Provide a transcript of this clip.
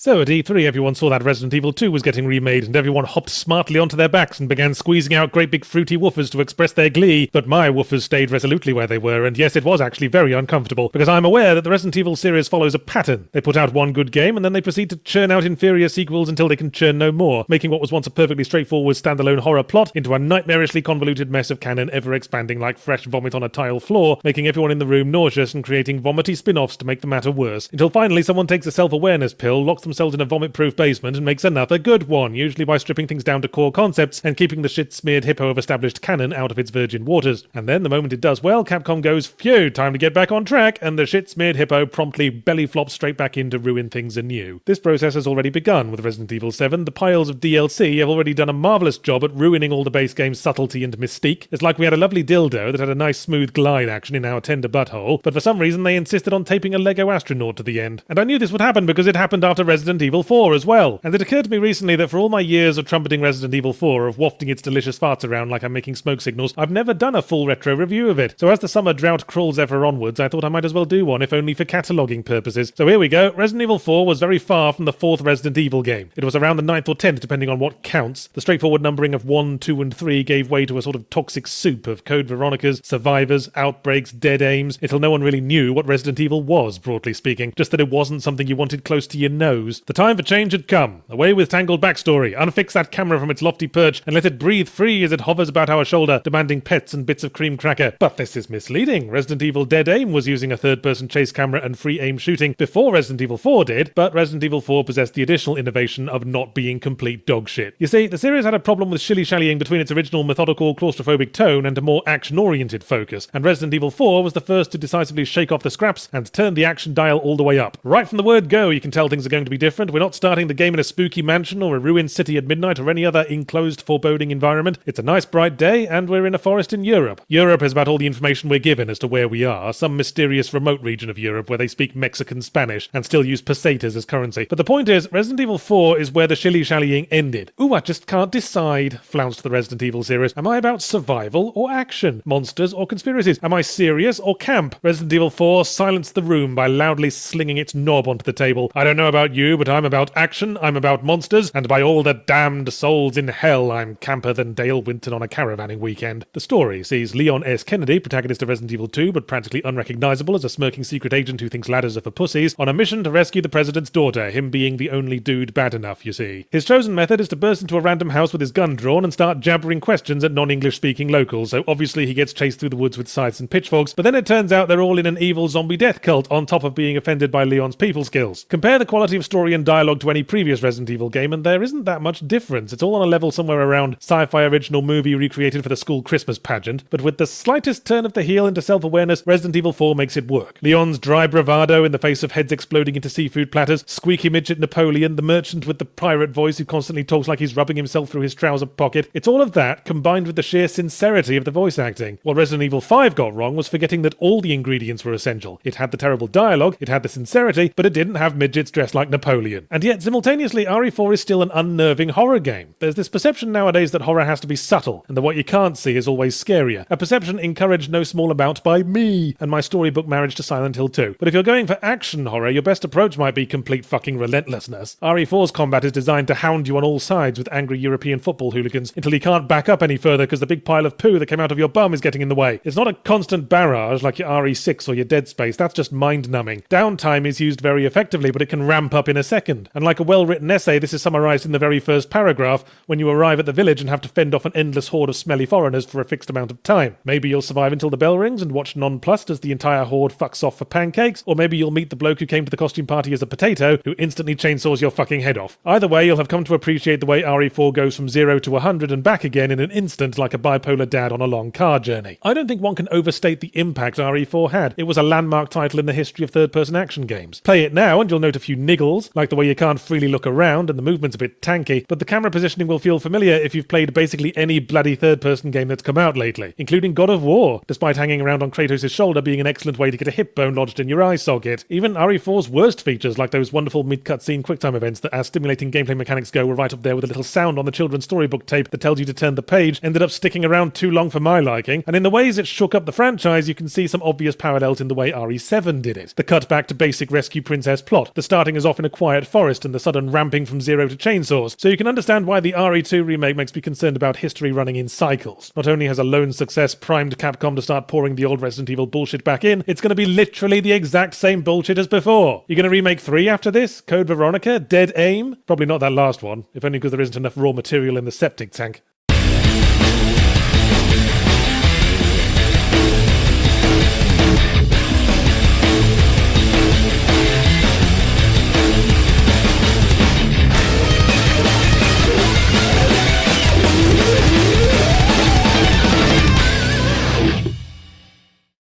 So at E3 everyone saw that Resident Evil 2 was getting remade and everyone hopped smartly onto their backs and began squeezing out great big fruity woofers to express their glee, but my woofers stayed resolutely where they were, and yes, it was actually very uncomfortable, because I'm aware that the Resident Evil series follows a pattern. They put out one good game and then they proceed to churn out inferior sequels until they can churn no more, making what was once a perfectly straightforward standalone horror plot into a nightmarishly convoluted mess of canon ever expanding like fresh vomit on a tile floor, making everyone in the room nauseous and creating vomity spin-offs to make the matter worse, until finally someone takes a self-awareness pill, locks themselves in a vomit-proof basement and makes another good one, usually by stripping things down to core concepts and keeping the shit-smeared hippo of established canon out of its virgin waters. And then the moment it does well, Capcom goes, phew, time to get back on track, and the shit-smeared hippo promptly belly flops straight back in to ruin things anew. This process has already begun with Resident Evil 7. The piles of DLC have already done a marvellous job at ruining all the base game's subtlety and mystique. It's like we had a lovely dildo that had a nice smooth glide action in our tender butthole, but for some reason they insisted on taping a Lego astronaut to the end. And I knew this would happen because it happened after Resident Evil 4 as well. And it occurred to me recently that for all my years of trumpeting Resident Evil 4, of wafting its delicious farts around like I'm making smoke signals, I've never done a full retro review of it. So as the summer drought crawls ever onwards, I thought I might as well do one, if only for cataloguing purposes. So here we go. Resident Evil 4 was very far from the fourth Resident Evil game. It was around the 9th or 10th, depending on what counts. The straightforward numbering of 1, 2, and 3 gave way to a sort of toxic soup of Code Veronicas, survivors, outbreaks, dead aims, until no one really knew what Resident Evil was, broadly speaking, just that it wasn't something you wanted close to your nose. The time for change had come. Away with tangled backstory, unfix that camera from its lofty perch, and let it breathe free as it hovers about our shoulder, demanding pets and bits of cream cracker. But this is misleading. Resident Evil Dead Aim was using a third-person chase camera and free aim shooting before Resident Evil 4 did, but Resident Evil 4 possessed the additional innovation of not being complete dog shit. You see, the series had a problem with shilly-shallying between its original methodical, claustrophobic tone and a more action-oriented focus, and Resident Evil 4 was the first to decisively shake off the scraps and turn the action dial all the way up. Right from the word go, you can tell things are going to be different. We're not starting the game in a spooky mansion or a ruined city at midnight or any other enclosed, foreboding environment. It's a nice bright day, and we're in a forest in Europe. Europe is about all the information we're given as to where we are, some mysterious remote region of Europe where they speak Mexican Spanish and still use pesetas as currency. But the point is, Resident Evil 4 is where the shilly-shallying ended. Ooh, I just can't decide, flounced the Resident Evil series. Am I about survival or action? Monsters or conspiracies? Am I serious or camp? Resident Evil 4 silenced the room by loudly slinging its knob onto the table. I don't know about you, but I'm about action, I'm about monsters, and by all the damned souls in hell, I'm camper than Dale Winton on a caravanning weekend. The story sees Leon S. Kennedy, protagonist of Resident Evil 2, but practically unrecognizable as a smirking secret agent who thinks ladders are for pussies, on a mission to rescue the president's daughter, him being the only dude bad enough, you see. His chosen method is to burst into a random house with his gun drawn and start jabbering questions at non-English speaking locals, so obviously he gets chased through the woods with scythes and pitchforks, but then it turns out they're all in an evil zombie death cult on top of being offended by Leon's people skills. Compare the quality of story and dialogue to any previous Resident Evil game and there isn't that much difference. It's all on a level somewhere around sci-fi original movie recreated for the school Christmas pageant, but with the slightest turn of the heel into self-awareness, Resident Evil 4 makes it work. Leon's dry bravado in the face of heads exploding into seafood platters, squeaky midget Napoleon, the merchant with the pirate voice who constantly talks like he's rubbing himself through his trouser pocket. It's all of that combined with the sheer sincerity of the voice acting. What Resident Evil 5 got wrong was forgetting that all the ingredients were essential. It had the terrible dialogue, it had the sincerity, but it didn't have midgets dressed like Napoleon. And yet, simultaneously, RE4 is still an unnerving horror game. There's this perception nowadays that horror has to be subtle, and that what you can't see is always scarier. A perception encouraged no small amount by me and my storybook marriage to Silent Hill 2. But if you're going for action horror, your best approach might be complete fucking relentlessness. RE4's combat is designed to hound you on all sides with angry European football hooligans until you can't back up any further because the big pile of poo that came out of your bum is getting in the way. It's not a constant barrage like your RE6 or your Dead Space. That's just mind-numbing. Downtime is used very effectively, but it can ramp up in a second. And like a well-written essay, this is summarized in the very first paragraph when you arrive at the village and have to fend off an endless horde of smelly foreigners for a fixed amount of time. Maybe you'll survive until the bell rings and watch nonplussed as the entire horde fucks off for pancakes, or maybe you'll meet the bloke who came to the costume party as a potato who instantly chainsaws your fucking head off. Either way, you'll have come to appreciate the way RE4 goes from 0 to 100 and back again in an instant like a bipolar dad on a long car journey. I don't think one can overstate the impact RE4 had. It was a landmark title in the history of third-person action games. Play it now and you'll note a few niggles, like the way you can't freely look around and the movement's a bit tanky, but the camera positioning will feel familiar if you've played basically any bloody third-person game that's come out lately, including God of War, despite hanging around on Kratos' shoulder being an excellent way to get a hip bone lodged in your eye socket. Even RE4's worst features, like those wonderful mid-cutscene QuickTime events that, as stimulating gameplay mechanics go, were right up there with a little sound on the children's storybook tape that tells you to turn the page, ended up sticking around too long for my liking, and in the ways it shook up the franchise, you can see some obvious parallels in the way RE7 did it. The cut back to basic rescue princess plot, the starting us off in a quiet forest and the sudden ramping from zero to chainsaws, so you can understand why the RE2 remake makes me concerned about history running in cycles. Not only has a lone success primed Capcom to start pouring the old Resident Evil bullshit back in, it's going to be literally the exact same bullshit as before. You're going to remake 3 after this? Code Veronica? Dead Aim? Probably not that last one, if only because there isn't enough raw material in the septic tank.